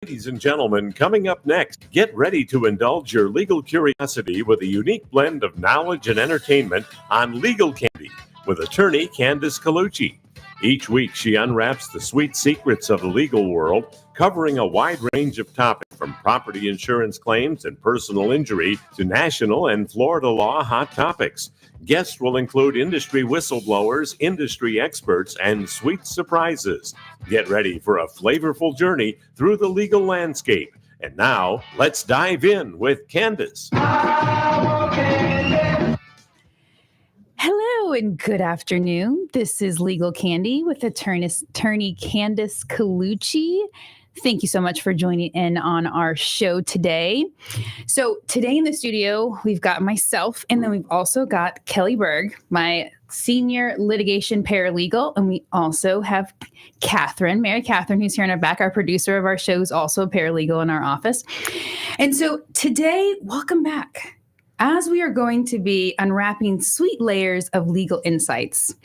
Ladies and gentlemen, coming up next, get ready to indulge your legal curiosity with a unique blend of knowledge and entertainment on Legal Candy with attorney Candace Colucci. Each week, she unwraps the sweet secrets of the legal world, covering a wide range of topics from property insurance claims and personal injury to national and Florida law hot topics. Guests will include industry whistleblowers, industry experts, and sweet surprises. Get ready for a flavorful journey through the legal landscape. And now, let's dive in with Candace. Hello and good afternoon. This is Legal Candy with attorney Candace Colucci. Thank you so much for joining in on our show today. So today in the studio, we've got myself, and then we've also got Kelly Berg, my senior litigation paralegal. And we also have Mary Catherine, who's here in our back, our producer of our show, is also a paralegal in our office. And so today, welcome back, as we are going to be unwrapping sweet layers of legal insights.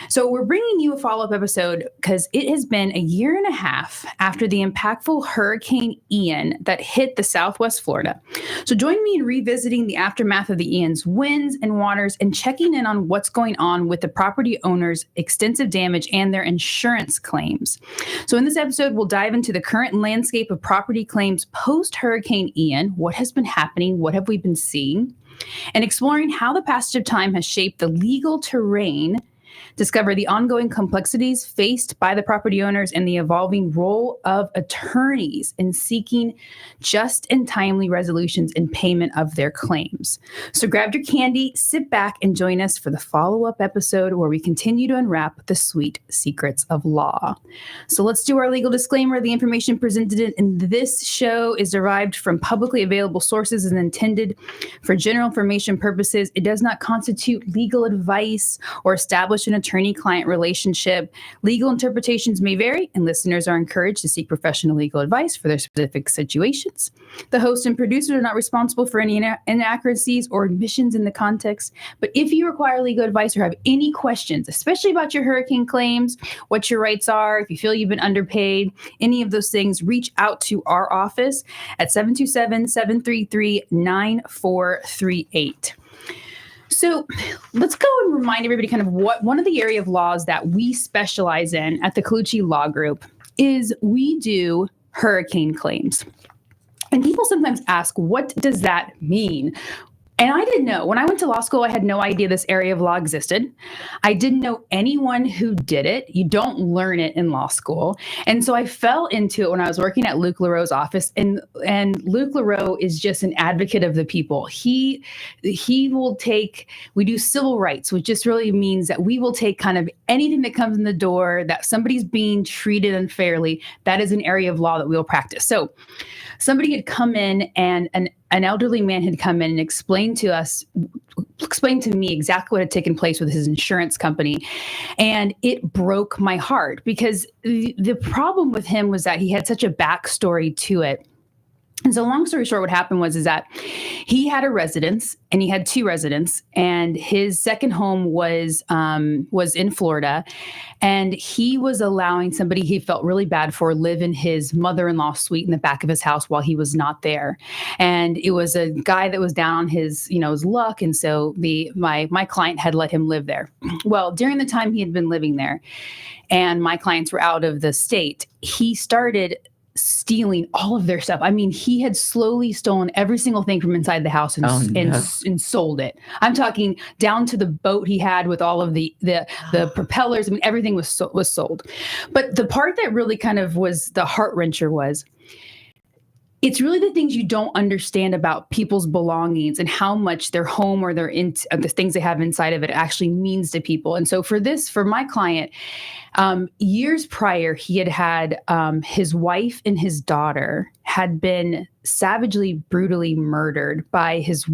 So we're bringing you a follow-up episode because it has been a year and a half after the impactful Hurricane Ian that hit the Southwest Florida. So join me in revisiting the aftermath of the Ian's winds and waters and checking in on what's going on with the property owners' extensive damage and their insurance claims. So in this episode, we'll dive into the current landscape of property claims post-Hurricane Ian. What has been happening? What have we been seeing? And exploring how the passage of time has shaped the legal terrain, discover the ongoing complexities faced by the property owners and the evolving role of attorneys in seeking just and timely resolutions and payment of their claims. So grab your candy, sit back, and join us for the follow-up episode where we continue to unwrap the sweet secrets of law. So let's do our legal disclaimer. The information presented in this show is derived from publicly available sources and intended for general information purposes. It does not constitute legal advice or establish an attorney-client relationship. Legal interpretations may vary, and listeners are encouraged to seek professional legal advice for their specific situations. The host and producer are not responsible for any inaccuracies or omissions in the context, but if you require legal advice or have any questions, especially about your hurricane claims, what your rights are, if you feel you've been underpaid, any of those things, reach out to our office at 727-733-9438. So let's go and remind everybody kind of what one of the area of laws that we specialize in at the Colucci Law Group is we do hurricane claims. And people sometimes ask, what does that mean? And I didn't know. When I went to law school, I had no idea this area of law existed. I didn't know anyone who did it. You don't learn it in law school. And so I fell into it when I was working at Luke LaRoe's office. And Luke LaRoe is just an advocate of the people. He will take, we do civil rights, which just really means that we will take kind of anything that comes in the door that somebody's being treated unfairly. That is an area of law that we will practice. So somebody had come in and an elderly man had come in and explained to me exactly what had taken place with his insurance company. And it broke my heart because the problem with him was that he had such a backstory to it. And so long story short, what happened was that he had a residence, and he had two residents, and his second home was in Florida, and he was allowing somebody he felt really bad for live in his mother-in-law suite in the back of his house while he was not there. And it was a guy that was down on his luck, and so my client had let him live there. Well, during the time he had been living there, and my clients were out of the state, he started stealing all of their stuff. I mean, he had slowly stolen every single thing from inside the house and sold it. I'm talking down to the boat he had with all of the propellers. I mean, everything was sold. But the part that really kind of was the heart wrencher was, it's really the things you don't understand about people's belongings and how much their home or the things they have inside of it actually means to people. And so for my client, years prior, he had his wife and his daughter had been savagely, brutally murdered by his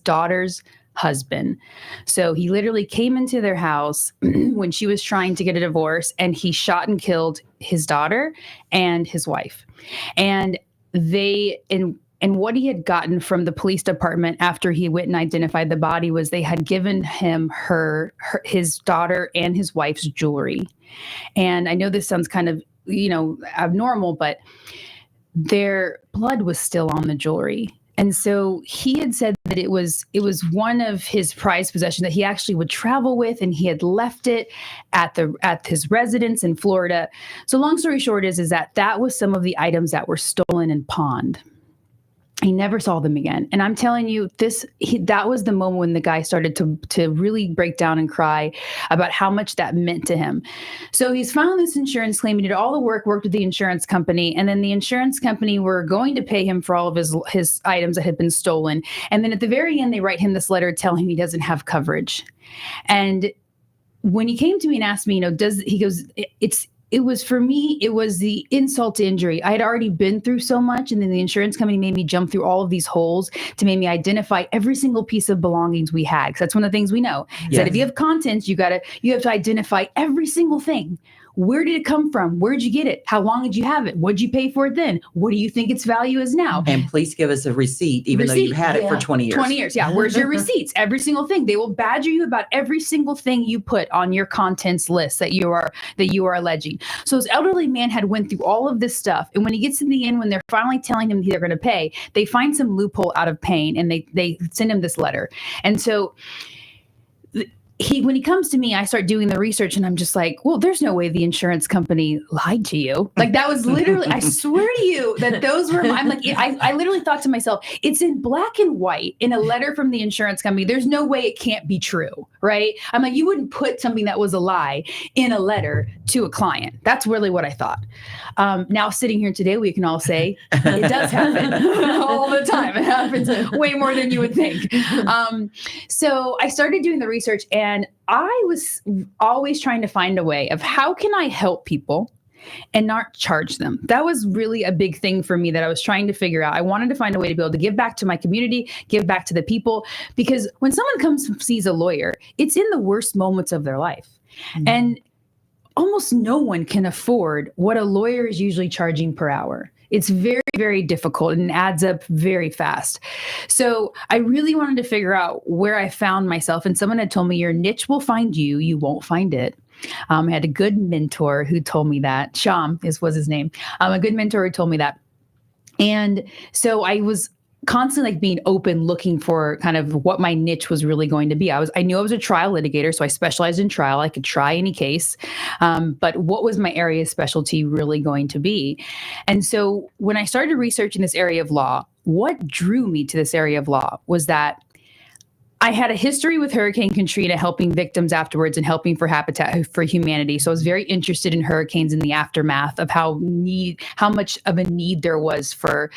daughter's husband. So he literally came into their house when she was trying to get a divorce, and he shot and killed his daughter and his wife. And what he had gotten from the police department after he went and identified the body was they had given him his daughter and his wife's jewelry. And I know this sounds kind of, abnormal, but their blood was still on the jewelry. And so he had said that it was one of his prized possessions that he actually would travel with, and he had left it at his residence in Florida. So long story short is that was some of the items that were stolen and pawned. He never saw them again. And I'm telling you, that was the moment when the guy started to really break down and cry about how much that meant to him. So he's filed this insurance claim. He did all the worked with the insurance company. And then the insurance company were going to pay him for all of his items that had been stolen. And then at the very end, they write him this letter telling him he doesn't have coverage. And when he came to me and asked me, it was the insult to injury. I had already been through so much, and then the insurance company made me jump through all of these holes to make me identify every single piece of belongings we had. Because that's one of the things we know is that if you have contents, you have to identify every single thing. Where did it come from? Where did you get it? How long did you have it? What did you pay for it then? What do you think its value is now? And please give us a receipt, even though you've had it for 20 years. 20 years, yeah. Where's your receipts? Every single thing. They will badger you about every single thing you put on your contents list that you are alleging. So this elderly man had went through all of this stuff. And when he gets to the end, when they're finally telling him they're going to pay, they find some loophole out of pain, and they send him this letter. And so when he comes to me, I start doing the research, and I'm just like, well, there's no way the insurance company lied to you. Like, that was literally, I swear to you that those were, I'm like, I literally thought to myself, it's in black and white in a letter from the insurance company. There's no way it can't be true, right? I'm like, you wouldn't put something that was a lie in a letter to a client. That's really what I thought. Now sitting here today, we can all say it does happen all the time. It happens way more than you would think. So I started doing the research, and I was always trying to find a way of how can I help people and not charge them. That was really a big thing for me that I was trying to figure out. I wanted to find a way to be able to give back to my community, give back to the people, because when someone comes and sees a lawyer, it's in the worst moments of their life. Mm-hmm. And almost no one can afford what a lawyer is usually charging per hour. It's very, very difficult and adds up very fast. So I really wanted to figure out where I found myself. And someone had told me, your niche will find you, you won't find it. I had a good mentor who told me that. Sham was his name. A good mentor who told me that. And so I was constantly being open, looking for kind of what my niche was really going to be. I knew I was a trial litigator, so I specialized in trial. I could try any case. But what was my area of specialty really going to be? And so when I started researching this area of law, what drew me to this area of law was that I had a history with Hurricane Katrina, helping victims afterwards and helping for Habitat for Humanity. So I was very interested in hurricanes and the aftermath of how much of a need there was for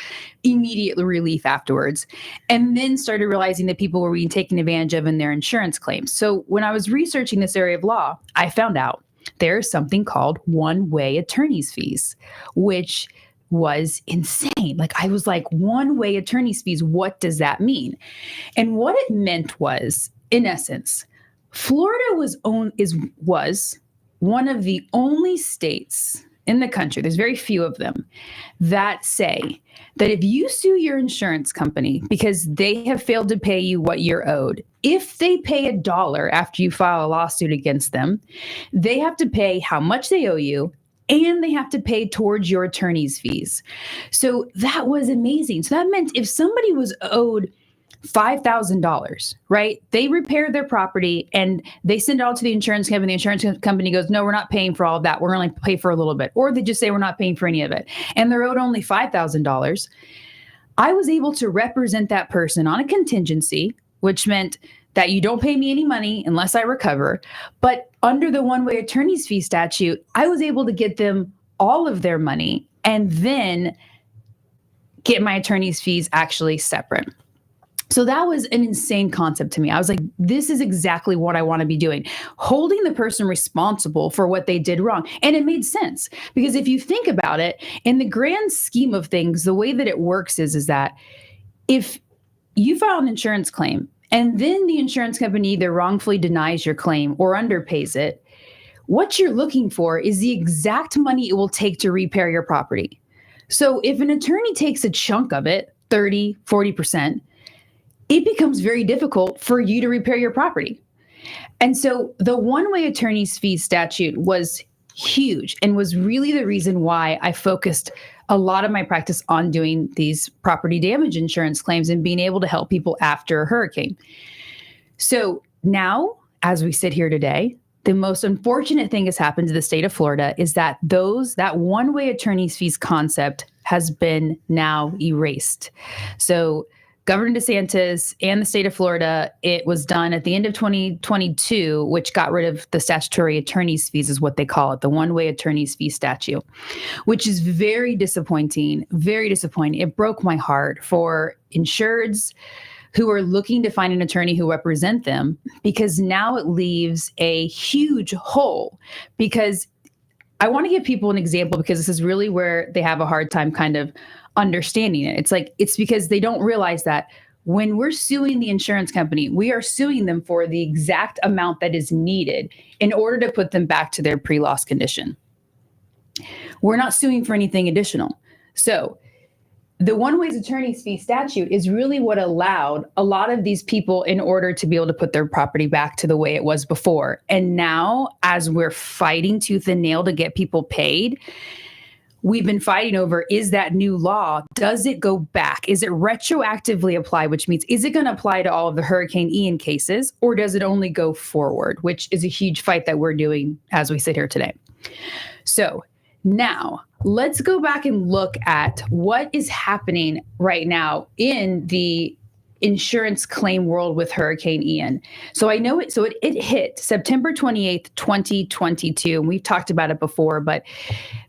immediate relief afterwards. And then started realizing that people were being taken advantage of in their insurance claims. So when I was researching this area of law, I found out there's something called one-way attorney's fees, which was insane. Like, I was like, one-way attorney's fees, what does that mean? And what it meant was, in essence, Florida was one of the only states in the country, there's very few of them, that say that if you sue your insurance company because they have failed to pay you what you're owed, if they pay $1 after you file a lawsuit against them, they have to pay how much they owe you, and they have to pay towards your attorney's fees. So that was amazing. So that meant if somebody was owed $5,000, right? They repair their property and they send it all to the insurance company. The insurance company goes, no, we're not paying for all of that. We're going to pay for a little bit. Or they just say, we're not paying for any of it. And they're owed only $5,000. I was able to represent that person on a contingency, which meant that you don't pay me any money unless I recover. But under the one-way attorney's fee statute, I was able to get them all of their money and then get my attorney's fees actually separate. So that was an insane concept to me. I was like, this is exactly what I want to be doing, holding the person responsible for what they did wrong. And it made sense, because if you think about it, in the grand scheme of things, the way that it works is that if you file an insurance claim, and then the insurance company either wrongfully denies your claim or underpays it, what you're looking for is the exact money it will take to repair your property. So if an attorney takes a chunk of it, 30, 40%, it becomes very difficult for you to repair your property. And so the one-way attorney's fee statute was huge and was really the reason why I focused a lot of my practice on doing these property damage insurance claims and being able to help people after a hurricane. So now, as we sit here today, the most unfortunate thing has happened to the state of Florida is that that one-way attorney's fees concept has been now erased. So Governor DeSantis and the state of Florida, it was done at the end of 2022, which got rid of the statutory attorney's fees is what they call it, the one-way attorney's fee statute, which is very disappointing, very disappointing. It broke my heart for insureds who are looking to find an attorney who represent them, because now it leaves a huge hole. Because I want to give people an example, because this is really where they have a hard time kind of understanding it. It's because they don't realize that when we're suing the insurance company, we are suing them for the exact amount that is needed in order to put them back to their pre-loss condition. We're not suing for anything additional. So the one-way attorney's fee statute is really what allowed a lot of these people in order to be able to put their property back to the way it was before. And now, as we're fighting tooth and nail to get people paid, we've been fighting over, is that new law, does it go back? Is it retroactively applied, which means, is it going to apply to all of the Hurricane Ian cases, or does it only go forward, which is a huge fight that we're doing as we sit here today. So now let's go back and look at what is happening right now in the insurance claim world with Hurricane Ian. So I know it hit September 28th, 2022. And we've talked about it before, but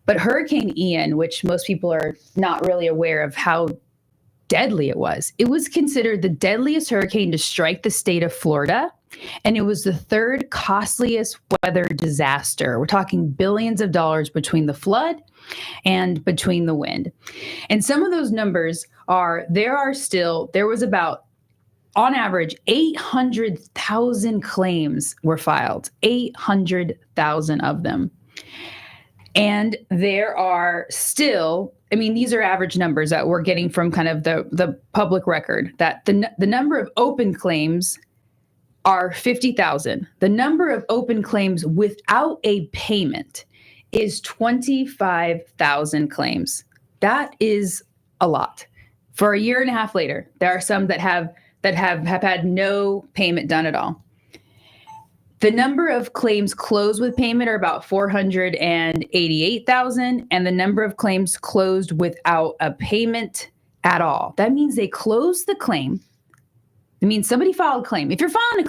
Hurricane Ian, which most people are not really aware of how deadly it was considered the deadliest hurricane to strike the state of Florida. And it was the third costliest weather disaster. We're talking billions of dollars between the flood and between the wind. And some of those numbers there was about, on average, 800,000 claims were filed, 800,000 of them. And there are still, these are average numbers that we're getting from kind of the public record, that the number of open claims are 50,000. The number of open claims without a payment is 25,000 claims. That is a lot. For a year and a half later, there are some that have had no payment done at all. The number of claims closed with payment are about 488,000, and the number of claims closed without a payment at all. That means they closed the claim. It means somebody filed a claim. If you're filing a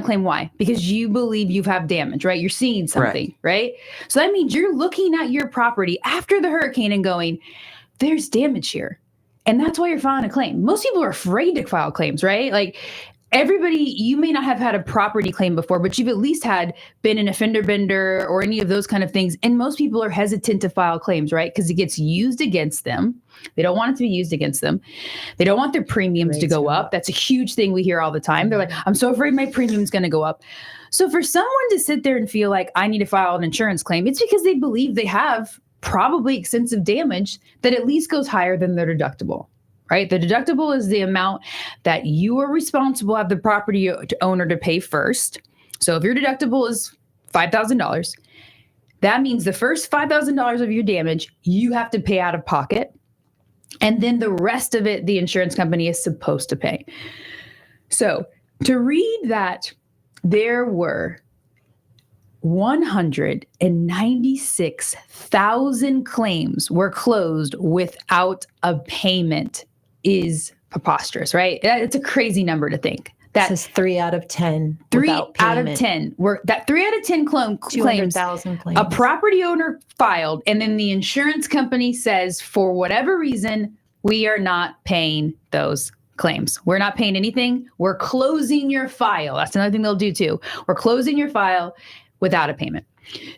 claim, why? Because you believe you have damage, right? You're seeing something, right? So that means you're looking at your property after the hurricane and going, there's damage here. And that's why you're filing a claim. Most people are afraid to file claims, right? Like everybody, you may not have had a property claim before, but you've at least been an offender bender or any of those kind of things. And most people are hesitant to file claims, right? Because it gets used against them. They don't want it to be used against them. They don't want their premiums to go up. That's a huge thing we hear all the time. They're like, I'm so afraid my premium's going to go up. So for someone to sit there and feel like I need to file an insurance claim, it's because they believe they have probably extensive damage that at least goes higher than their deductible, right? The deductible is the amount that you are responsible of the property owner to pay first. So if your deductible is $5,000, that means the first $5,000 of your damage, you have to pay out of pocket. And then the rest of it, the insurance company is supposed to pay. So to read that there were 196,000 claims were closed without a payment is preposterous, right? It's a crazy number to think. That is 3 out of 10. 3 out of 10 were that 3 out of 10 claims. 200,000 claims. A property owner filed, and then the insurance company says, for whatever reason, we are not paying those claims. We're not paying anything. We're closing your file. That's another thing they'll do too. We're closing your file without a payment.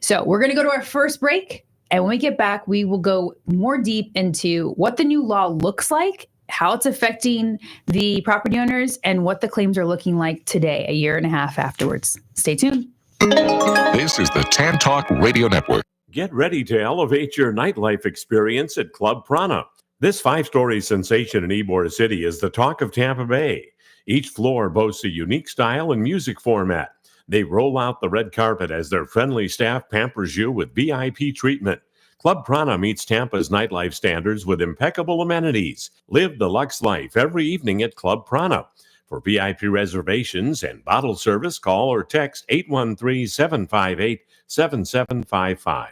So we're going to go to our first break. And when we get back, we will go more deep into what the new law looks like, how it's affecting the property owners, and what the claims are looking like today, a year and a half afterwards. Stay tuned. This is the Tan Talk Radio Network. Get ready to elevate your nightlife experience at Club Prana. This 5-story sensation in Ybor City is the talk of Tampa Bay. Each floor boasts a unique style and music format. They roll out the red carpet as their friendly staff pampers you with VIP treatment. Club Prana meets Tampa's nightlife standards with impeccable amenities. Live the Lux life every evening at Club Prana. For VIP reservations and bottle service, call or text 813-758-7755.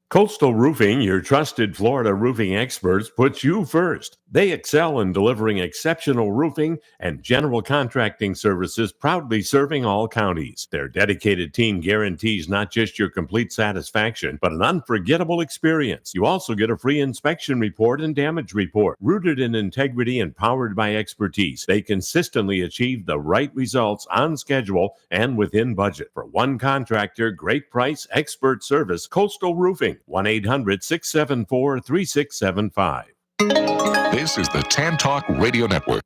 Coastal Roofing, your trusted Florida roofing experts, puts you first. They excel in delivering exceptional roofing and general contracting services, proudly serving all counties. Their dedicated team guarantees not just your complete satisfaction, but an unforgettable experience. You also get a free inspection report and damage report. Rooted in integrity and powered by expertise, they consistently achieve the right results on schedule and within budget. For one contractor, great price, expert service, Coastal Roofing. 1-800-674-3675. This is the TAN Talk Radio Network.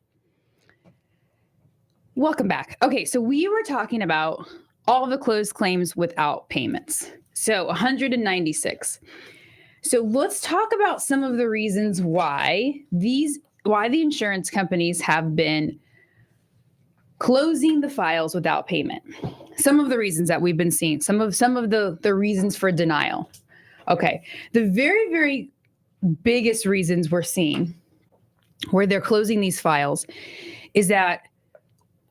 Welcome back. Okay, so we were talking about all the closed claims without payments. So 196. So let's talk about some of the reasons why the insurance companies have been closing the files without payment. Some of the reasons that we've been seeing, some of the reasons for denial. Okay, the very, very biggest reasons we're seeing where they're closing these files is that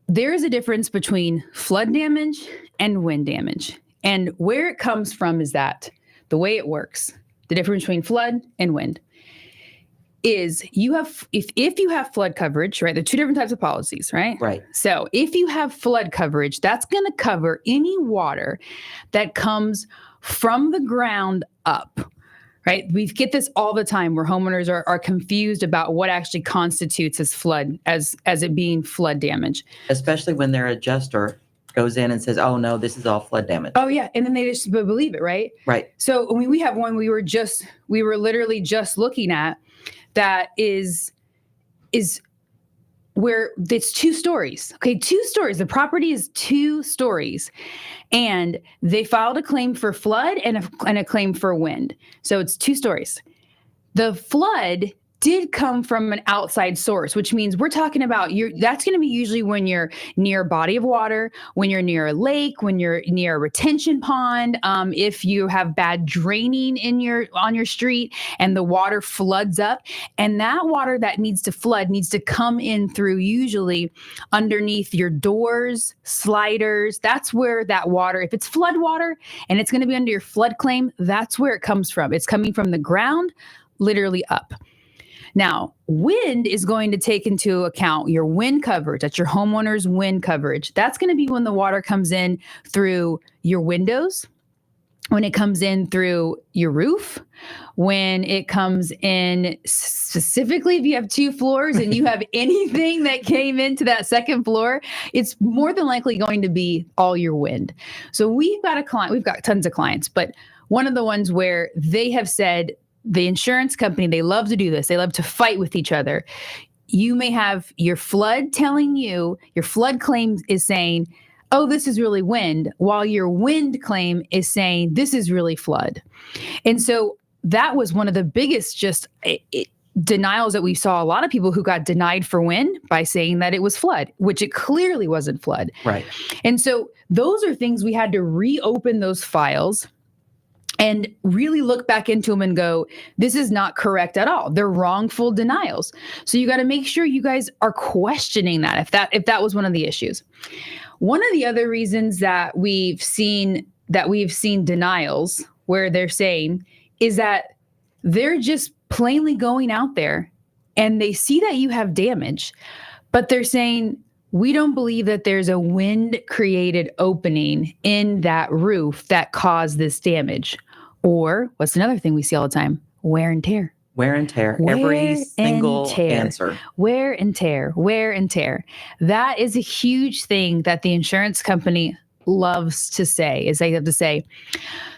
there is a difference between flood damage and wind damage. And where it comes from is that the way it works, the difference between flood and wind is if you have flood coverage, right? There are two different types of policies, right? Right. So if you have flood coverage, that's going to cover any water that comes from the ground up, right? We get this all the time where homeowners are confused about what actually constitutes as flood, as it being flood damage. Especially when their adjuster goes in and says, oh no, this is all flood damage. Oh yeah. And then they just believe it, right? Right. So I mean, we have one we were literally just looking at that is where it's 2 stories. Okay, 2 stories. The property is 2 stories. And they filed a claim for flood and a claim for wind. So it's 2 stories. The flood did come from an outside source, which means we're talking about that's going to be usually when you're near a body of water, when you're near a lake, when you're near a retention pond, if you have bad draining on your street and the water floods up, and that water that needs to flood needs to come in through usually underneath your doors, sliders. That's where that water, if it's flood water and it's going to be under your flood claim, that's where it comes from. It's coming from the ground, literally up. Now, wind is going to take into account your wind coverage. That's your homeowner's wind coverage. That's going to be when the water comes in through your windows, when it comes in through your roof, when it comes in specifically if you have 2 floors and you have anything that came into that second floor, it's more than likely going to be all your wind. So we've got tons of clients, but one of the ones where they have said, the insurance company, they love to do this. They love to fight with each other. You may have your flood telling you, your flood claim is saying, oh, this is really wind, while your wind claim is saying, this is really flood. And so that was one of the biggest denials that we saw. A lot of people who got denied for wind by saying that it was flood, which it clearly wasn't flood. Right. And so those are things we had to reopen those files and really look back into them and go, this is not correct at all. They're wrongful denials. So you got to make sure you guys are questioning that if that was one of the issues. One of the other reasons that we've seen denials where they're saying is that they're just plainly going out there and they see that you have damage, but they're saying, we don't believe that there's a wind-created opening in that roof that caused this damage. Or what's another thing we see all the time? Wear and tear. Wear and tear. Every single answer. Wear and tear. Wear and tear. That is a huge thing that the insurance company loves to say, is they have to say,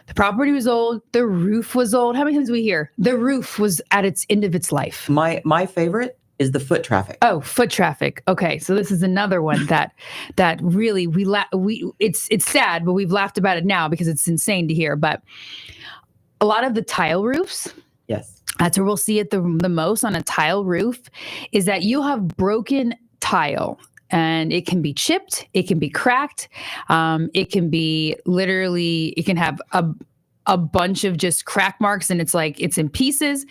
the property was old, the roof was old. How many times do we hear? The roof was at its end of its life. My favorite is the foot traffic. Oh, foot traffic. Okay, so this is another one that really it's sad, but we've laughed about it now because it's insane to hear. But a lot of the tile roofs, yes, that's where we'll see it the most on a tile roof, is that you'll have broken tile and it can be chipped, it can be cracked, it can be literally, it can have a bunch of just crack marks and it's like it's in pieces.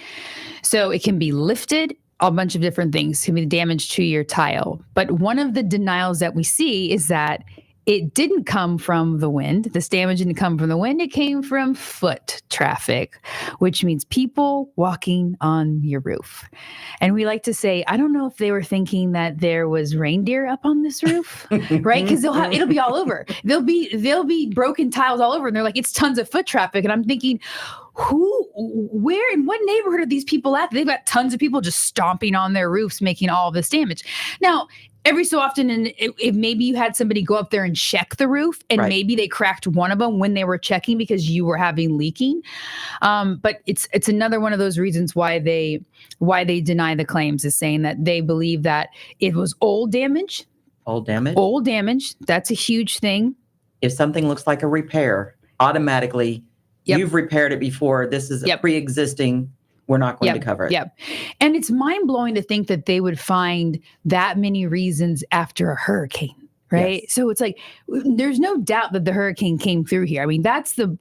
So it can be lifted, a bunch of different things can be damage to your tile. But one of the denials that we see is that it didn't come from the wind. This damage didn't come from the wind. It came from foot traffic, which means people walking on your roof. And we like to say, I don't know if they were thinking that there was reindeer up on this roof, right? Because it'll be all over. There'll be broken tiles all over. And they're like, it's tons of foot traffic. And I'm thinking, where, in what neighborhood are these people at? They've got tons of people just stomping on their roofs, making all of this damage. Now, every so often, and if maybe you had somebody go up there and check the roof, and maybe they cracked one of them when they were checking because you were having leaking. But it's another one of those reasons why they deny the claims, is saying that they believe that it was old damage. Old damage? Old damage. That's a huge thing. If something looks like a repair, automatically you've repaired it before. This is a pre-existing. We're not going to cover it. Yep. And it's mind blowing to think that they would find that many reasons after a hurricane, right? Yes. So it's like, there's no doubt that the hurricane came through here. I mean, that's the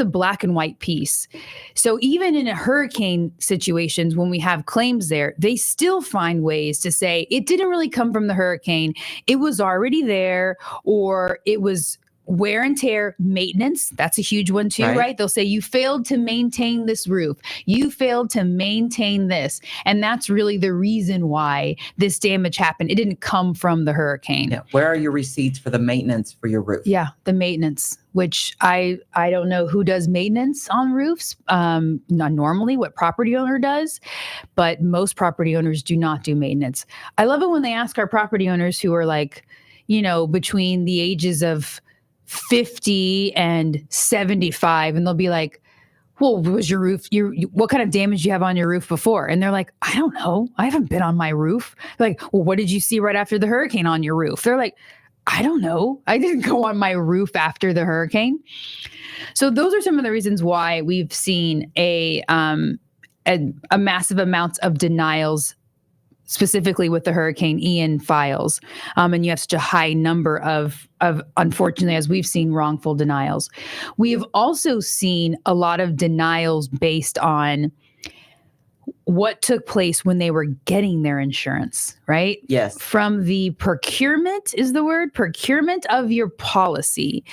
black and white piece. So even in a hurricane situations, when we have claims there, they still find ways to say it didn't really come from the hurricane. It was already there, or it was wear and tear, maintenance. That's a huge one too, right? They'll say you failed to maintain this roof. You failed to maintain this. And that's really the reason why this damage happened. It didn't come from the hurricane. Yeah. Where are your receipts for the maintenance for your roof? Yeah, the maintenance, which I don't know who does maintenance on roofs. Not normally what property owner does, but most property owners do not do maintenance. I love it when they ask our property owners who are like, between the ages of 50 and 75, and they'll be like, well, was your roof, what kind of damage do you have on your roof before? And they're like, I don't know. I haven't been on my roof. They're like, well, what did you see right after the hurricane on your roof? They're like, I don't know. I didn't go on my roof after the hurricane. So those are some of the reasons why we've seen a massive amount of denials, specifically with the Hurricane Ian files. And you have such a high number of unfortunately, as we've seen, wrongful denials. We have also seen a lot of denials based on what took place when they were getting their insurance, right? Yes. From the procurement of your policy.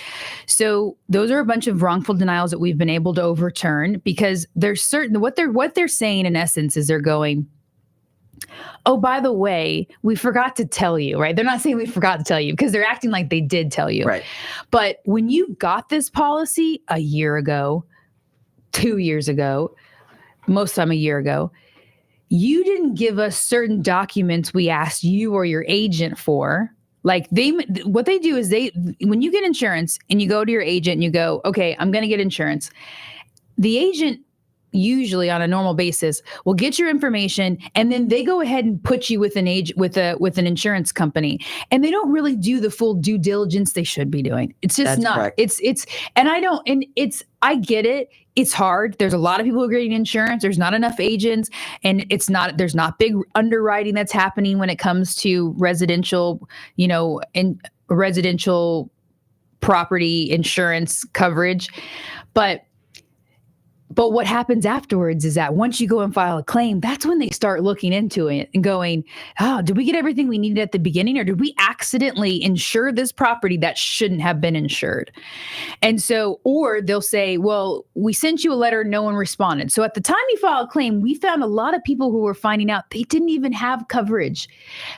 So those are a bunch of wrongful denials that we've been able to overturn, because there's certain, what they're saying in essence is they're going, oh, by the way, we forgot to tell you, right? They're not saying we forgot to tell you, because they're acting like they did tell you. Right. But when you got this policy a year ago, 2 years ago, most of the time a year ago, you didn't give us certain documents we asked you or your agent for. Like what they do is when you get insurance and you go to your agent and you go, okay, I'm going to get insurance. The agent usually on a normal basis will get your information, and then they go ahead and put you with an insurance company, and they don't really do the full due diligence they should be doing. It's just That's not. Correct. I get it. It's hard. There's a lot of people who are getting insurance. There's not enough agents, and there's not big underwriting that's happening when it comes to residential, and residential property insurance coverage. But what happens afterwards is that once you go and file a claim, that's when they start looking into it and going, oh, did we get everything we needed at the beginning, or did we accidentally insure this property that shouldn't have been insured? And so, or they'll say, well, we sent you a letter, no one responded. So at the time you file a claim, we found a lot of people who were finding out they didn't even have coverage.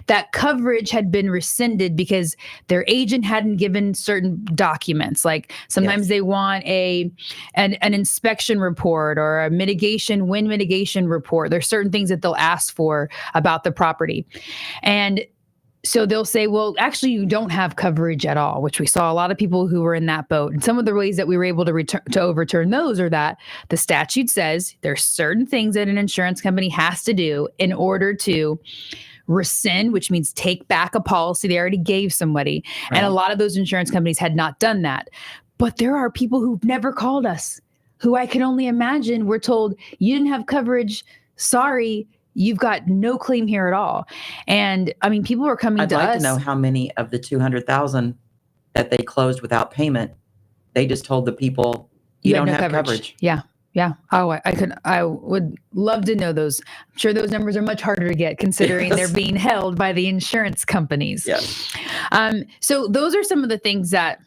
That coverage had been rescinded because their agent hadn't given certain documents. Like sometimes they want an inspection report or a wind mitigation report. There's certain things that they'll ask for about the property. And so they'll say, well, actually, you don't have coverage at all, which we saw a lot of people who were in that boat. And some of the ways that we were able to overturn those are that the statute says there's certain things that an insurance company has to do in order to rescind, which means take back a policy they already gave somebody. Right. And a lot of those insurance companies had not done that. But there are people who've never called us, who I can only imagine were told, you didn't have coverage. Sorry, you've got no claim here at all. And I mean, people are coming to us. I'd like to know how many of the 200,000 that they closed without payment, they just told the people, you don't have coverage. Yeah. Yeah. Oh, I would love to know those. I'm sure those numbers are much harder to get considering they're being held by the insurance companies. Yes. So those are some of the things that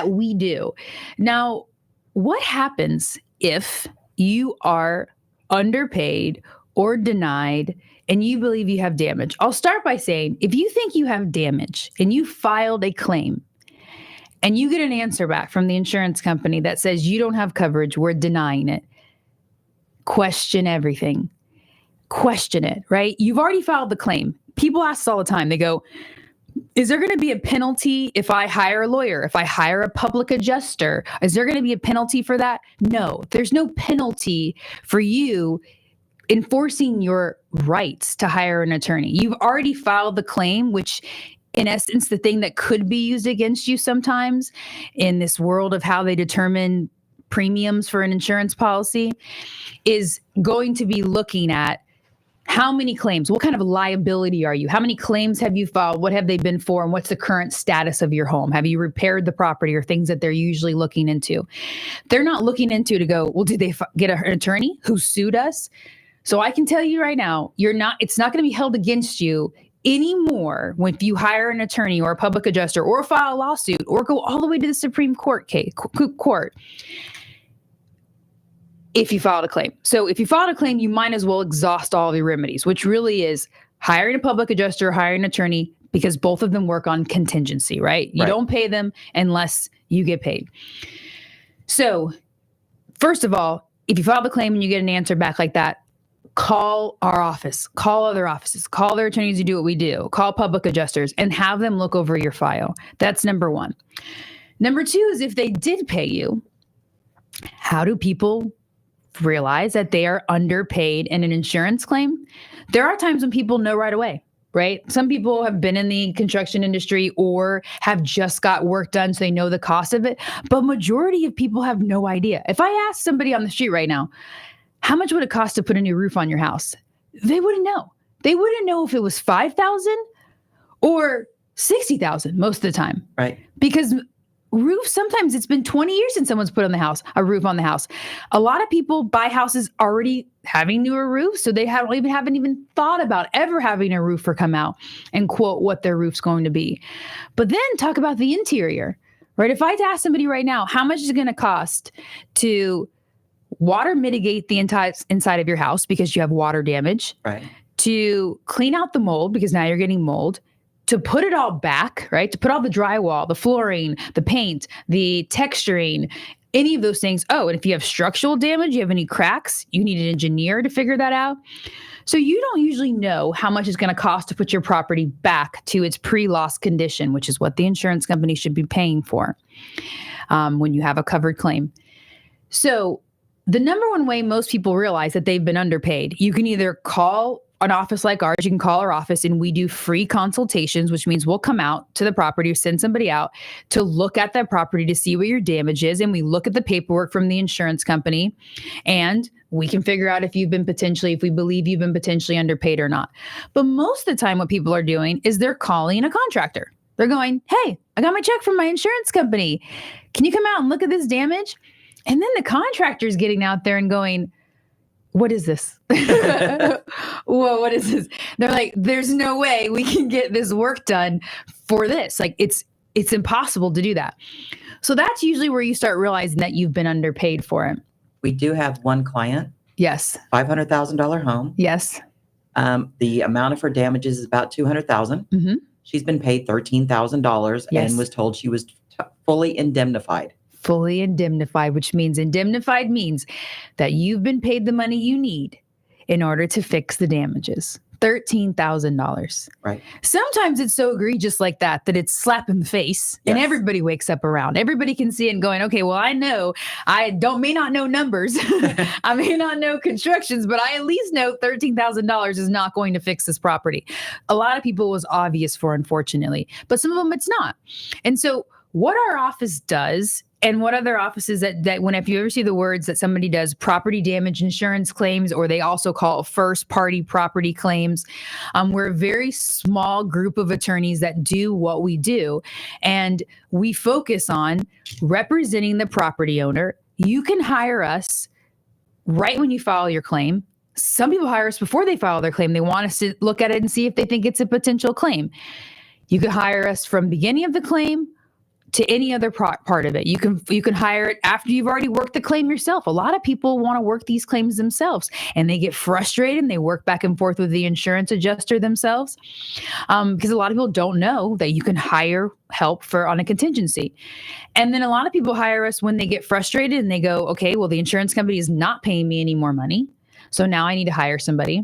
we do. Now, what happens if you are underpaid or denied and you believe you have damage? I'll start by saying, if you think you have damage and you filed a claim, and you get an answer back from the insurance company that says you don't have coverage, we're denying it, question everything. Question it, right? You've already filed the claim. People ask us all the time. They go, is there going to be a penalty if I hire a lawyer, if I hire a public adjuster? Is there going to be a penalty for that? No, there's no penalty for you enforcing your rights to hire an attorney. You've already filed the claim, which in essence, the thing that could be used against you sometimes in this world of how they determine premiums for an insurance policy is going to be looking at how many claims, what kind of liability are you? How many claims have you filed? What have they been for? And what's the current status of your home? Have you repaired the property, or things that they're usually looking into? They're not looking into to go, well, did they get an attorney who sued us? So I can tell you right now, it's not going to be held against you anymore if you hire an attorney or a public adjuster or file a lawsuit or go all the way to the Supreme Court if you filed a claim. So if you filed a claim, you might as well exhaust all of your remedies, which really is hiring a public adjuster, hiring an attorney, because both of them work on contingency, right? You don't pay them unless you get paid. So first of all, if you file the claim and you get an answer back like that, call our office, call other offices, call their attorneys who do what we do, call public adjusters, and have them look over your file. That's number one. Number two is, if they did pay you, how do people realize that they are underpaid in an insurance claim? There are times when people know right away, right? Some people have been in the construction industry or have just got work done, so they know the cost of it. But majority of people have no idea. If I ask somebody on the street right now, how much would it cost to put a new roof on your house? They wouldn't know. They wouldn't know if it was $5,000 or $60,000 most of the time. Right. Because roofs, sometimes it's been 20 years since someone's put a roof on the house. A lot of people buy houses already having newer roofs, so they haven't even thought about ever having a roofer come out and quote what their roof's going to be. But then talk about the interior, right? If I ask somebody right now, how much is it going to cost to water mitigate the inside of your house because you have water damage, right? To clean out the mold because now you're getting mold, to put it all back, right? To put all the drywall, the flooring, the paint, the texturing, any of those things. Oh, and if you have structural damage, you have any cracks, you need an engineer to figure that out. So you don't usually know how much it's going to cost to put your property back to its pre-loss condition, which is what the insurance company should be paying for when you have a covered claim. So the number one way most people realize that they've been underpaid, you can either call an office like ours, you can call our office and we do free consultations, which means we'll come out to the property or send somebody out to look at that property to see what your damage is. And we look at the paperwork from the insurance company and we can figure out if we believe you've been potentially underpaid or not. But most of the time what people are doing is they're calling a contractor. They're going, hey, I got my check from my insurance company. Can you come out and look at this damage? And then the contractor's getting out there and going, what is this? Whoa, what is this? They're like, there's no way we can get this work done for this. Like it's impossible to do that. So that's usually where you start realizing that you've been underpaid for it. We do have one client. Yes. $500,000 home. Yes. The amount of her damages is about $200,000. Mm-hmm. She's been paid $13,000 and was told she was fully indemnified. Fully indemnified, which means that you've been paid the money you need in order to fix the damages. $13,000. Right. Sometimes it's so egregious like that it's slap in the face and everybody wakes up around. Everybody can see it and going, okay, well, I know may not know numbers. I may not know constructions, but I at least know $13,000 is not going to fix this property. A lot of people was obvious for, unfortunately, but some of them it's not. And so what our office does, And what other offices that when, if you ever see the words that somebody does property damage insurance claims, or they also call it first party property claims, we're a very small group of attorneys that do what we do. And we focus on representing the property owner. You can hire us right when you file your claim. Some people hire us before they file their claim. They want us to look at it and see if they think it's a potential claim. You can hire us from beginning of the claim to any other part of it. You can hire it after you've already worked the claim yourself. A lot of people want to work these claims themselves, and they get frustrated and they work back and forth with the insurance adjuster themselves, because a lot of people don't know that you can hire help on a contingency. And then a lot of people hire us when they get frustrated and they go, okay, well, the insurance company is not paying me any more money, so now I need to hire somebody.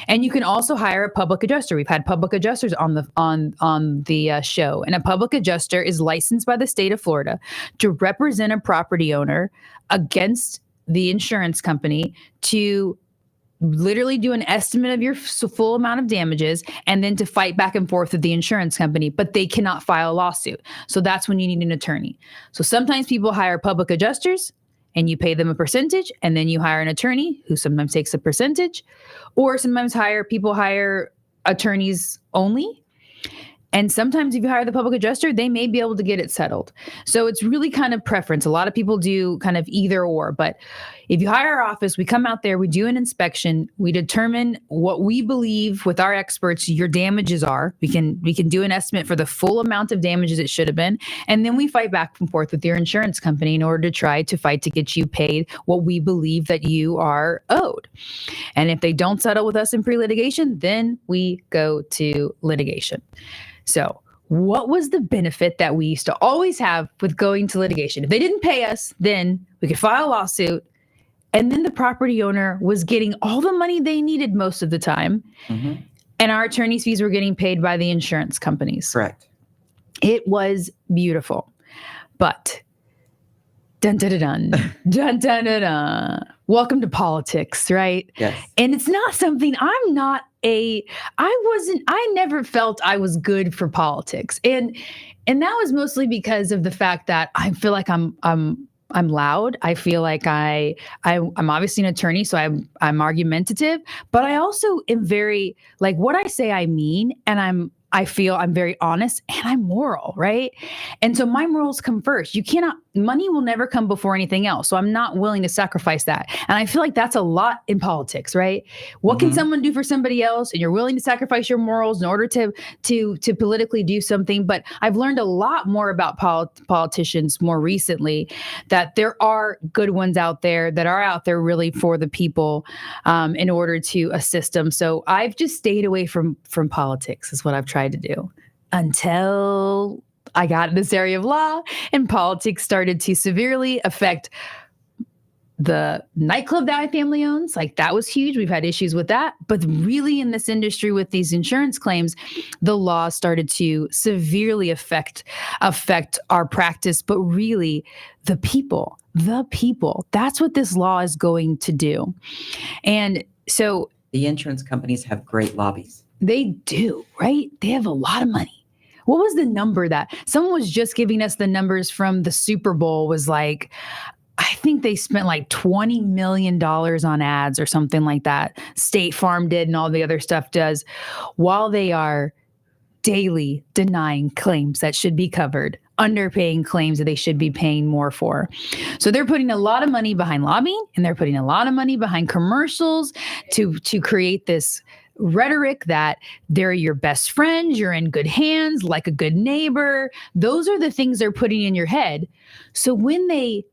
And you can also hire a public adjuster. We've had public adjusters on the show, and a public adjuster is licensed by the state of Florida to represent a property owner against the insurance company to literally do an estimate of your full amount of damages, and then to fight back and forth with the insurance company, but they cannot file a lawsuit. So that's when you need an attorney. So sometimes people hire public adjusters and you pay them a percentage, and then you hire an attorney who sometimes takes a percentage, or sometimes people hire attorneys only. And sometimes if you hire the public adjuster, they may be able to get it settled. So it's really kind of preference. A lot of people do kind of either or, but if you hire our office, we come out there, we do an inspection, we determine what we believe with our experts your damages are. We can do an estimate for the full amount of damages it should have been. And then we fight back and forth with your insurance company in order to try to fight to get you paid what we believe that you are owed. And if they don't settle with us in pre-litigation, then we go to litigation. So what was the benefit that we used to always have with going to litigation? If they didn't pay us, then we could file a lawsuit, and then the property owner was getting all the money they needed most of the time. Mm-hmm. And our attorney's fees were getting paid by the insurance companies. Correct. It was beautiful. But dun dun dun dun dun dun dun dun. Welcome to politics, right? Yes. And it's not something I never felt I was good for politics. And that was mostly because of the fact that I feel like I'm loud. I feel like I'm obviously an attorney, so I'm argumentative, but I also am very, like, what I say I mean, and I feel I'm very honest, and I'm moral, right? And so my morals come first. Money will never come before anything else. So I'm not willing to sacrifice that. And I feel like that's a lot in politics, right? What can someone do for somebody else? And you're willing to sacrifice your morals in order to politically do something. But I've learned a lot more about politicians more recently, that there are good ones out there that are out there really for the people, in order to assist them. So I've just stayed away from politics is what I've tried to do until I got in this area of law, and politics started to severely affect the nightclub that my family owns. Like, that was huge. We've had issues with that. But really in this industry with these insurance claims, the law started to severely affect our practice, but really the people. That's what this law is going to do. And so the insurance companies have great lobbies. They do, right? They have a lot of money. What was the number that someone was just giving us the numbers from the Super Bowl was like, I think they spent like $20 million on ads or something like that. State Farm did, and all the other stuff does, while they are daily denying claims that should be covered, underpaying claims that they should be paying more for. So they're putting a lot of money behind lobbying, and they're putting a lot of money behind commercials to create this rhetoric that they're your best friends, you're in good hands, like a good neighbor. Those are the things they're putting in your head. So when they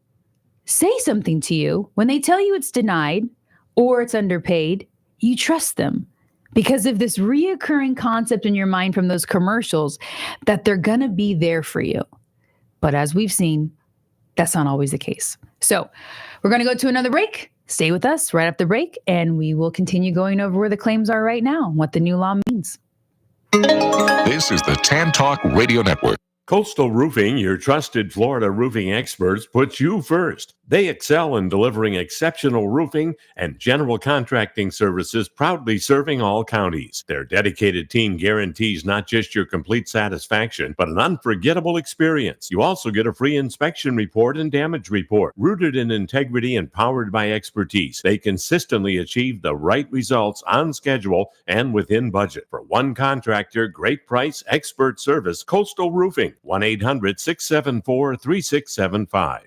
say something to you, when they tell you it's denied or it's underpaid, you trust them because of this reoccurring concept in your mind from those commercials that they're going to be there for you. But as we've seen, that's not always the case. So we're going to go to another break. Stay with us right after the break, and we will continue going over where the claims are right now and what the new law means. This is the TAN Talk Radio Network. Coastal Roofing, your trusted Florida roofing experts, puts you first. They excel in delivering exceptional roofing and general contracting services, proudly serving all counties. Their dedicated team guarantees not just your complete satisfaction, but an unforgettable experience. You also get a free inspection report and damage report. Rooted in integrity and powered by expertise, they consistently achieve the right results on schedule and within budget. For one contractor, great price, expert service, Coastal Roofing. 1-800-674-3675.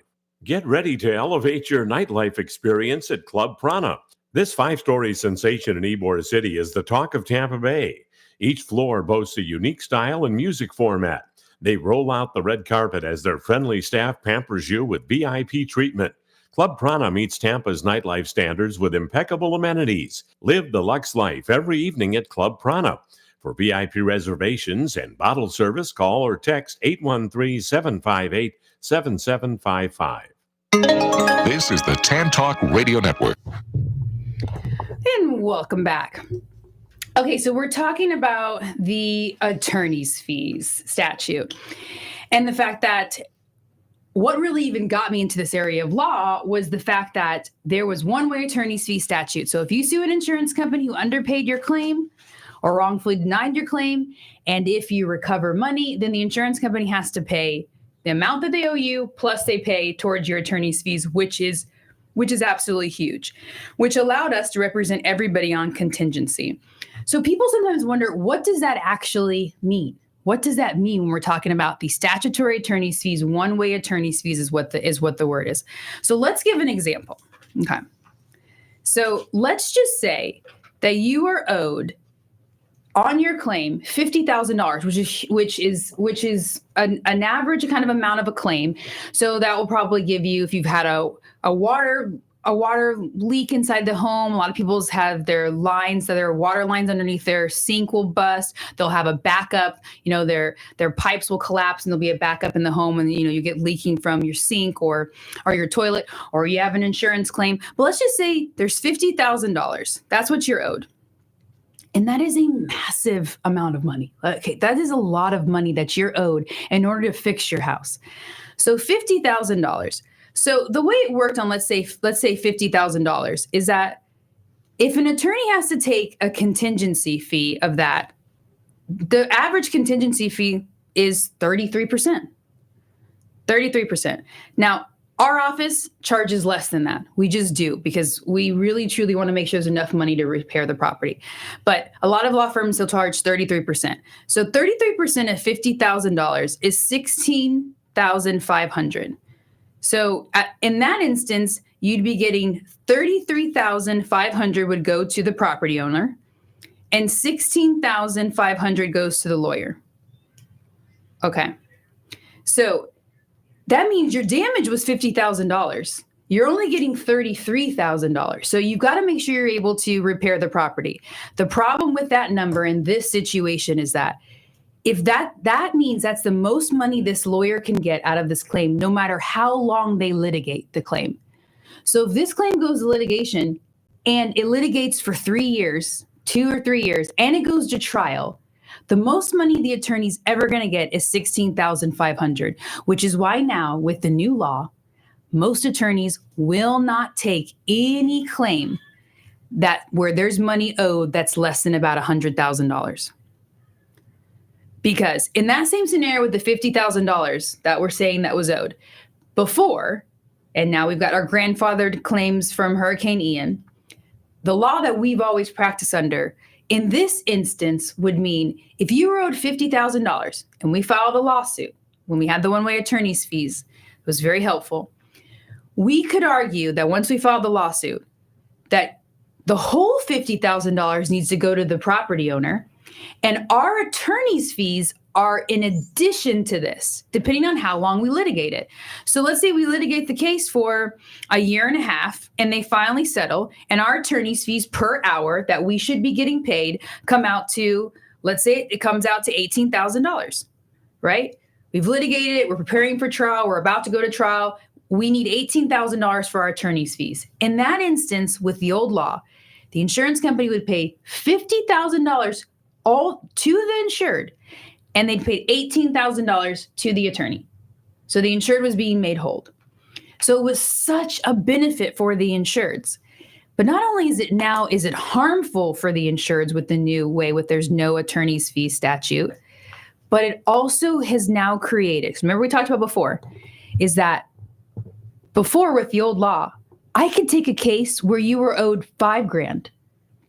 Get ready to elevate your nightlife experience at Club Prana. This 5-story sensation in Ybor City is the talk of Tampa Bay. Each floor boasts a unique style and music format. They roll out the red carpet as their friendly staff pampers you with VIP treatment. Club Prana meets Tampa's nightlife standards with impeccable amenities. Live the luxe life every evening at Club Prana. For VIP reservations and bottle service, call or text 813-758-7755. This is the Tan Talk Radio Network. And welcome back. Okay, so we're talking about the attorney's fees statute and the fact that what really even got me into this area of law was the fact that there was one-way attorney's fee statute. So if you sue an insurance company who underpaid your claim or wrongfully denied your claim, and if you recover money, then the insurance company has to pay the amount that they owe you, plus they pay towards your attorney's fees, which is absolutely huge, which allowed us to represent everybody on contingency. So people sometimes wonder, what does that actually mean? What does that mean when we're talking about the statutory attorney's fees? One-way attorney's fees is what the word is. So let's give an example. Okay. So let's just say that you are owed on your claim $50,000, which is an average kind of amount of a claim. So that will probably give you, if you've had a water leak inside the home, a lot of people's have their lines, so their water lines underneath their sink will bust. They'll have a backup, their pipes will collapse and there'll be a backup in the home, and you get leaking from your sink or your toilet, or you have an insurance claim. But let's just say there's $50,000. That's what you're owed. And that is a massive amount of money. Okay, that is a lot of money that you're owed in order to fix your house. So $50,000. So the way it worked on, let's say $50,000 is that if an attorney has to take a contingency fee of that, the average contingency fee is 33%. 33%. Now, our office charges less than that. We just do, because we really truly want to make sure there's enough money to repair the property. But a lot of law firms will charge 33%. So 33% of $50,000 is $16,500. So in that instance, you'd be getting $33,500 would go to the property owner, and $16,500 goes to the lawyer. Okay. So that means your damage was $50,000. You're only getting $33,000. So you've got to make sure you're able to repair the property. The problem with that number in this situation is that if that means that's the most money this lawyer can get out of this claim, no matter how long they litigate the claim. So if this claim goes to litigation and it litigates for 3 years, 2 or 3 years, and it goes to trial, the most money the attorney's ever going to get is $16,500, which is why now, with the new law, most attorneys will not take any claim where there's money owed that's less than about $100,000. Because in that same scenario with the $50,000 that we're saying that was owed before, and now we've got our grandfathered claims from Hurricane Ian, the law that we've always practiced under in this instance would mean if you were owed $50,000 and we filed a lawsuit when we had the one-way attorney's fees, it was very helpful. We could argue that once we filed the lawsuit, that the whole $50,000 needs to go to the property owner, and our attorney's fees are in addition to this, depending on how long we litigate it. So let's say we litigate the case for a year and a half and they finally settle, and our attorney's fees per hour that we should be getting paid come out to, let's say it comes out to $18,000, right? We've litigated it. We're preparing for trial. We're about to go to trial. We need $18,000 for our attorney's fees. In that instance, with the old law, the insurance company would pay $50,000 all to the insured. and they'd paid $18,000 to the attorney. So the insured was being made whole. So it was such a benefit for the insureds. But not only is it harmful for the insureds with the new way with there's no attorney's fee statute, but it also has now created, because remember we talked about before, is that before with the old law, I could take a case where you were owed $5,000,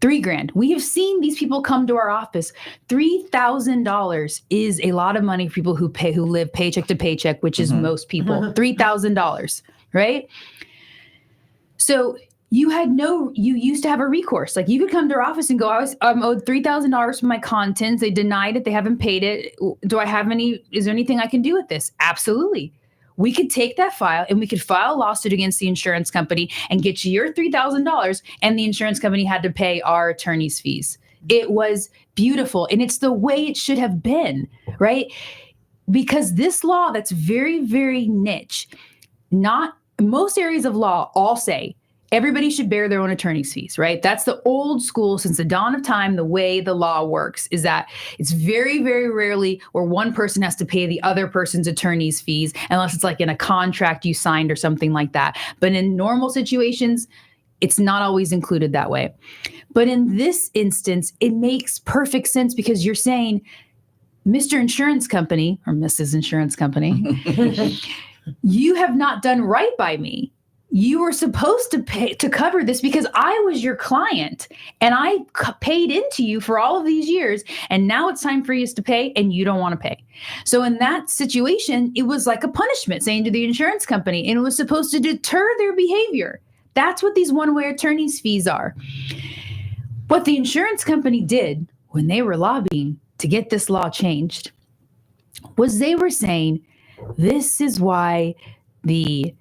$3,000. We have seen these people come to our office. $3,000 is a lot of money for people who live paycheck to paycheck, which is most people. $3,000, right? So you used to have a recourse. Like you could come to our office and go, I'm owed $3,000 for my contents. They denied it. They haven't paid it. Is there anything I can do with this? Absolutely. We could take that file and we could file a lawsuit against the insurance company and get you your $3,000, and the insurance company had to pay our attorney's fees. It was beautiful, and it's the way it should have been, right? Because this law that's very, very niche, not most areas of law all say everybody should bear their own attorney's fees, right? That's the old school, since the dawn of time, the way the law works is that it's very, very rarely where one person has to pay the other person's attorney's fees, unless it's like in a contract you signed or something like that. But in normal situations, it's not always included that way. But in this instance, it makes perfect sense because you're saying, Mr. Insurance Company or Mrs. Insurance Company, you have not done right by me. You were supposed to pay to cover this because I was your client and I paid into you for all of these years. And now it's time for you to pay and you don't want to pay. So in that situation, it was like a punishment saying to the insurance company, and it was supposed to deter their behavior. That's what these one-way attorney's fees are. What the insurance company did when they were lobbying to get this law changed was they were saying, this is why the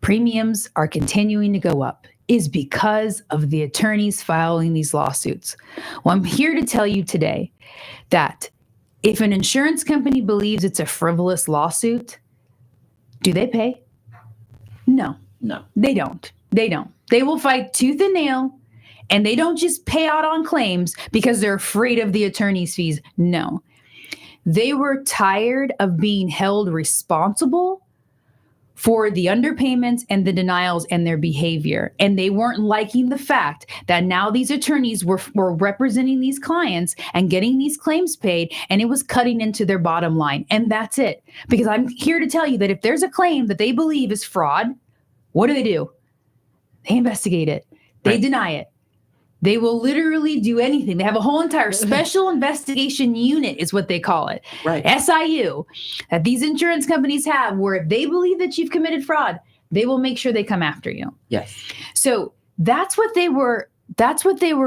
premiums are continuing to go up, is because of the attorneys filing these lawsuits. Well, I'm here to tell you today that if an insurance company believes it's a frivolous lawsuit, do they pay? No, they don't. They will fight tooth and nail, and they don't just pay out on claims because they're afraid of the attorney's fees. No, they were tired of being held responsible for the underpayments and the denials and their behavior. And they weren't liking the fact that now these attorneys were representing these clients and getting these claims paid, and it was cutting into their bottom line. And that's it. Because I'm here to tell you that if there's a claim that they believe is fraud, what do? They investigate it. They deny it. They will literally do anything. They have a whole entire special investigation unit is what they call it. Right. SIU, that these insurance companies have, where if they believe that you've committed fraud, they will make sure they come after you. Yes. So that's what they were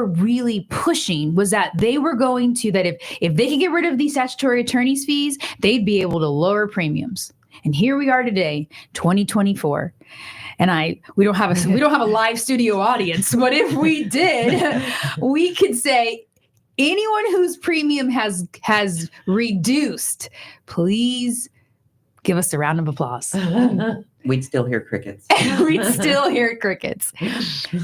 really pushing, was that they were going to, that if they could get rid of these statutory attorney's fees, they'd be able to lower premiums. And here we are today, 2024. And we don't have a live studio audience, but if we did, we could say anyone whose premium has reduced, please give us a round of applause. We'd still hear crickets. We'd still hear crickets.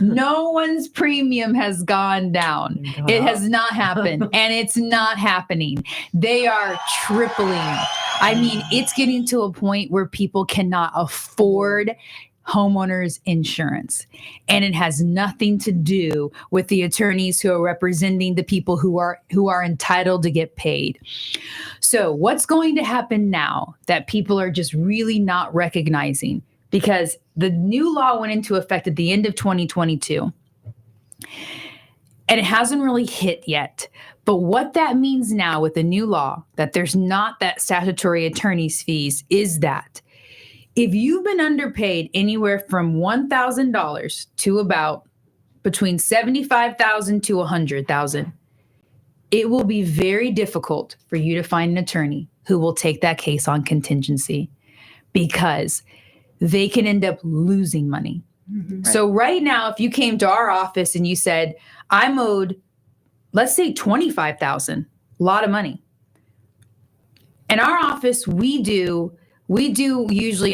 No one's premium has gone down. It has not happened, and it's not happening. They are tripling. I mean, it's getting to a point where people cannot afford homeowners insurance. And it has nothing to do with the attorneys who are representing the people who are entitled to get paid. So what's going to happen now that people are just really not recognizing? Because the new law went into effect at the end of 2022. And it hasn't really hit yet. But what that means now with the new law, that there's not that statutory attorney's fees, is that if you've been underpaid anywhere from $1,000 to about between $75,000 to $100,000, it will be very difficult for you to find an attorney who will take that case on contingency, because they can end up losing money. Mm-hmm. Right. So right now, if you came to our office and you said, I'm owed, let's say $25,000, a lot of money. In our office, we do usually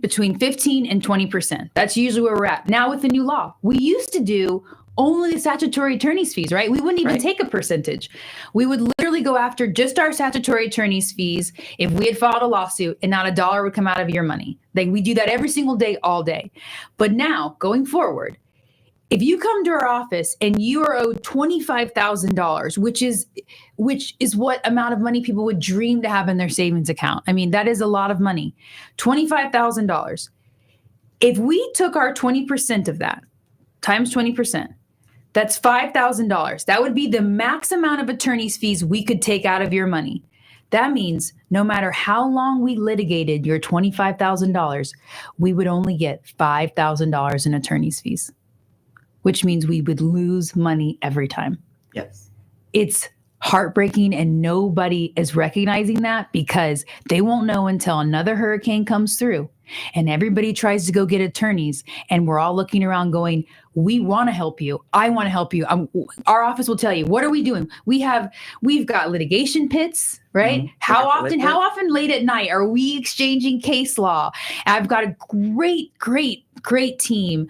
between 15 and 20%. That's usually where we're at. Now with the new law, we used to do only the statutory attorney's fees, right? We wouldn't even take a percentage. We would literally go after just our statutory attorney's fees if we had filed a lawsuit and not a dollar would come out of your money. Like we do that every single day, all day. But now going forward, if you come to our office and you are owed $25,000, which is what amount of money people would dream to have in their savings account. I mean, that is a lot of money. $25,000. If we took our 20% of that times 20%, that's $5,000. That would be the max amount of attorney's fees we could take out of your money. That means no matter how long we litigated your $25,000, we would only get $5,000 in attorney's fees, which means we would lose money every time. Yes. It's heartbreaking, and nobody is recognizing that because they won't know until another hurricane comes through and everybody tries to go get attorneys, and we're all looking around going, we want to help you. I want to help you. Our office will tell you, what are we doing? We've got litigation pits, right? Mm-hmm. How often late at night are we exchanging case law? I've got a great team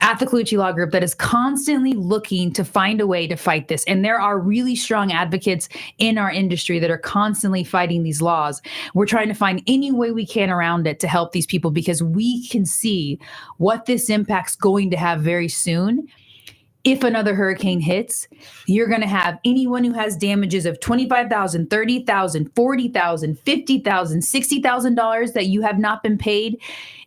at the Clearwater Law Group that is constantly looking to find a way to fight this. And there are really strong advocates in our industry that are constantly fighting these laws. We're trying to find any way we can around it to help these people because we can see what this impact's going to have very soon. If another hurricane hits, you're going to have anyone who has damages of $25,000, $30,000, $40,000, $50,000, $60,000 that you have not been paid.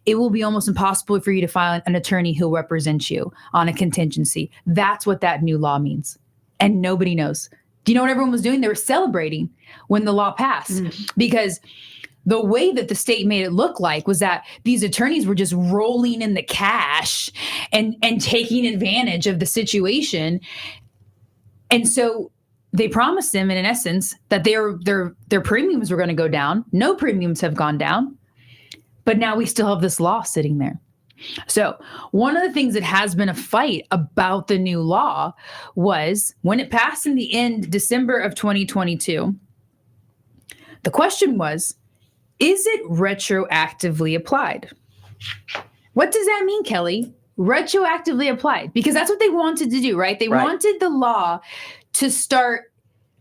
It will be almost impossible for you to find an attorney who represents you on a contingency. That's what that new law means. And nobody knows. Do you know what everyone was doing? They were celebrating when the law passed because the way that the state made it look like was that these attorneys were just rolling in the cash and taking advantage of the situation. And so they promised them, in essence, that their premiums were going to go down. No premiums have gone down. But now we still have this law sitting there. So one of the things that has been a fight about the new law was when it passed in the end, December of 2022, the question was, is it retroactively applied? What does that mean, Kelly? Retroactively applied? Because that's what they wanted to do, right? They wanted the law to start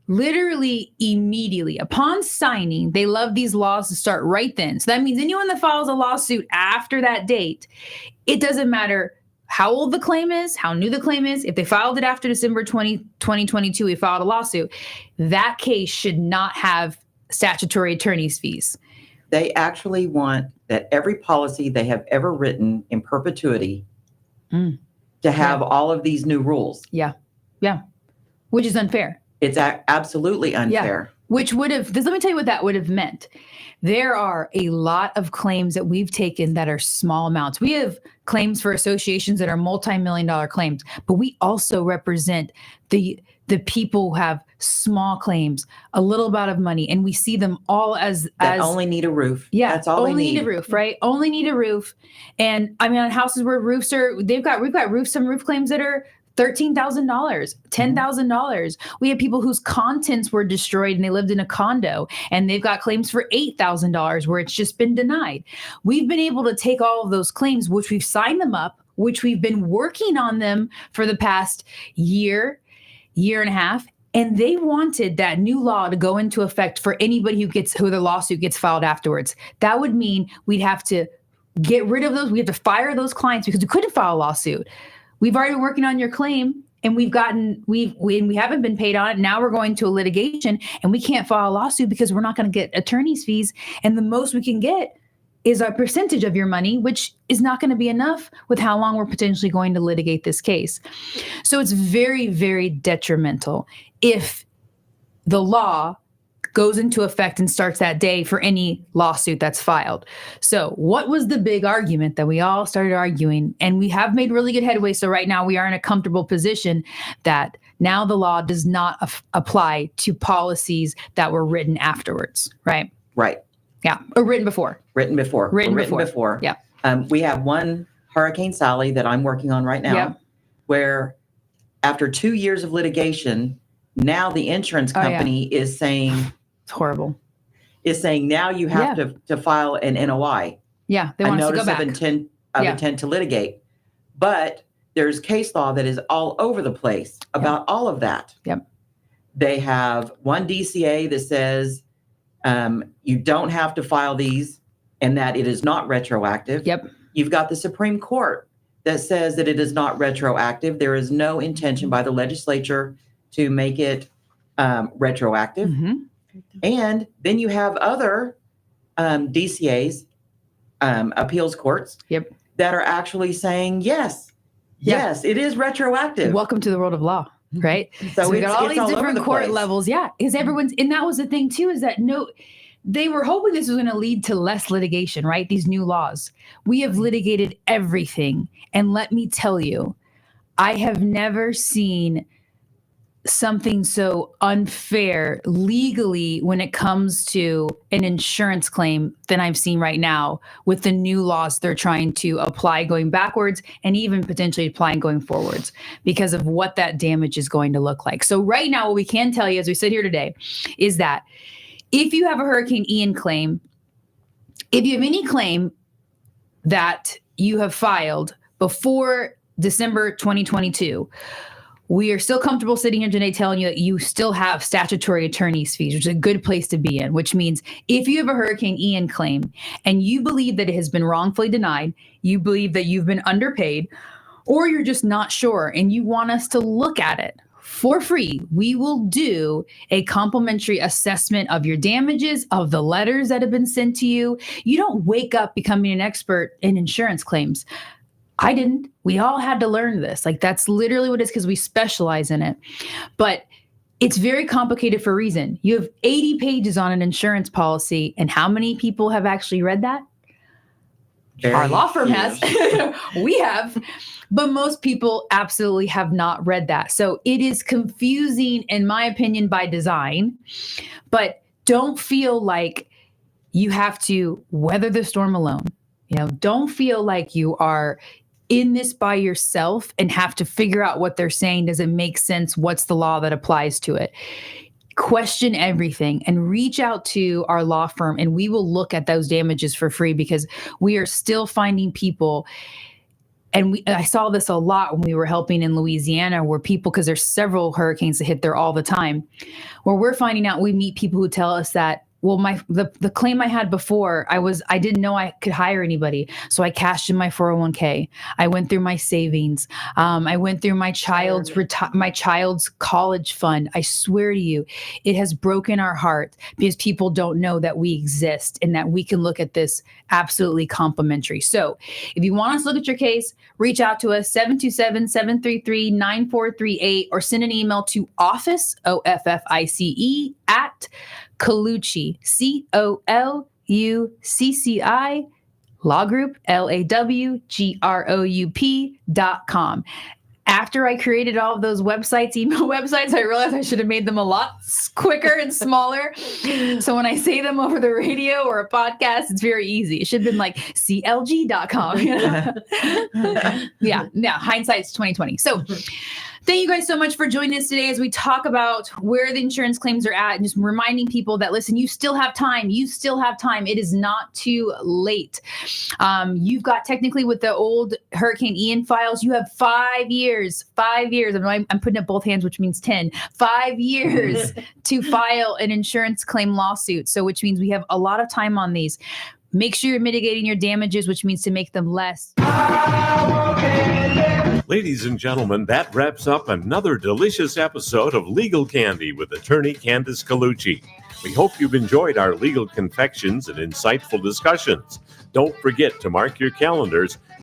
literally immediately. Upon signing, they love these laws to start right then. So that means anyone that files a lawsuit after that date, it doesn't matter how old the claim is, how new the claim is. If they filed it after December 2022, we filed a lawsuit, that case should not have statutory attorney's fees. They actually want that every policy they have ever written in perpetuity to have all of these new rules. Yeah. Which is unfair. It's absolutely unfair. Yeah. Which would have, let me tell you what that would have meant. There are a lot of claims that we've taken that are small amounts. We have claims for associations that are multi-million-dollar claims, but we also represent the people who have small claims, a little amount of money, and we see them all as only need a roof. Yeah, that's all only they need. A roof, right? Only need a roof. And I mean, on houses where roofs are, we've got some roof claims that are $13,000, $10,000. We have people whose contents were destroyed and they lived in a condo and they've got claims for $8,000 where it's just been denied. We've been able to take all of those claims, which we've signed them up, which we've been working on them for the past year and a half. And they wanted that new law to go into effect for anybody who the lawsuit gets filed afterwards. That would mean we'd have to get rid of those. We have to fire those clients because we couldn't file a lawsuit. We've already been working on your claim and we haven't been paid on it. Now we're going to a litigation and we can't file a lawsuit because we're not going to get attorney's fees. And the most we can get is a percentage of your money, which is not going to be enough with how long we're potentially going to litigate this case. So it's very, very detrimental if the law goes into effect and starts that day for any lawsuit that's filed. So what was the big argument that we all started arguing? And we have made really good headway. So right now we are in a comfortable position that now the law does not apply to policies that were written afterwards, right? Right. Yeah. Or written before. Written before. Yeah. We have one Hurricane Sally that I'm working on right now, where after 2 years of litigation, now the insurance company is saying, it's horrible. Is saying now you have to file an NOI. Yeah, they want us to go back. A notice of intent to litigate. But there's case law that is all over the place about all of that. Yep. They have one DCA that says you don't have to file these and that it is not retroactive. Yep. You've got the Supreme Court that says that it is not retroactive. There is no intention by the legislature to make it retroactive. Mm-hmm. And then you have other DCAs, appeals courts, Yep. that are actually saying, yes, it is retroactive. Welcome to the world of law, right? So we got all it's these all over different the court place. levels. Yeah. Because everyone's, and that was the thing too, is that they were hoping this was going to lead to less litigation, right? These new laws. We have litigated everything. And let me tell you, I have never seen something so unfair legally when it comes to an insurance claim than I've seen right now with the new laws they're trying to apply going backwards and even potentially applying going forwards because of what that damage is going to look like. So right now, what we can tell you as we sit here today is that if you have a Hurricane Ian claim, if you have any claim that you have filed before December 2022, we are still comfortable sitting here today telling you that you still have statutory attorney's fees, which is a good place to be in, which means if you have a Hurricane Ian claim and you believe that it has been wrongfully denied, you believe that you've been underpaid, or you're just not sure and you want us to look at it for free, we will do a complimentary assessment of your damages, of the letters that have been sent to you. You don't wake up becoming an expert in insurance claims. I didn't. We all had to learn this. Like, that's literally what it is because we specialize in it. But it's very complicated for a reason. You have 80 pages on an insurance policy, and how many people have actually read that? Our law firm has. We have. But most people absolutely have not read that. So it is confusing, in my opinion, by design. But don't feel like you have to weather the storm alone. Don't feel like you are in this by yourself and have to figure out what they're saying. Does it make sense? What's the law that applies to it? Question everything and reach out to our law firm, and we will look at those damages for free because we are still finding people. And I saw this a lot when we were helping in Louisiana, where people, because there's several hurricanes that hit there all the time, where we're finding out, we meet people who tell us that, well, the claim I had before, I didn't know I could hire anybody. So I cashed in my 401k. I went through my savings. I went through my child's college fund. I swear to you, it has broken our heart because people don't know that we exist and that we can look at this absolutely complimentary. So if you want us to look at your case, reach out to us, 727-733-9438, or send an email to office, OFFICE, at Colucci, COLUCCI, Law Group, LAWGROUP.com. After I created all of those websites, email websites, I realized I should have made them a lot quicker and smaller. So when I say them over the radio or a podcast, it's very easy. It should have been like CLG.com. Yeah, hindsight's 2020. So thank you guys so much for joining us today as we talk about where the insurance claims are at and just reminding people that, listen, you still have time. You still have time. It is not too late. You've got, technically, with the old Hurricane Ian files, you have 5 years. 5 years. I'm putting up both hands, which means 10. 5 years to file an insurance claim lawsuit. So which means we have a lot of time on these. Make sure you're mitigating your damages, which means to make them less. Ladies and gentlemen, that wraps up another delicious episode of Legal Candy with attorney Candace Colucci. We hope you've enjoyed our legal confections and insightful discussions. Don't forget to mark your calendars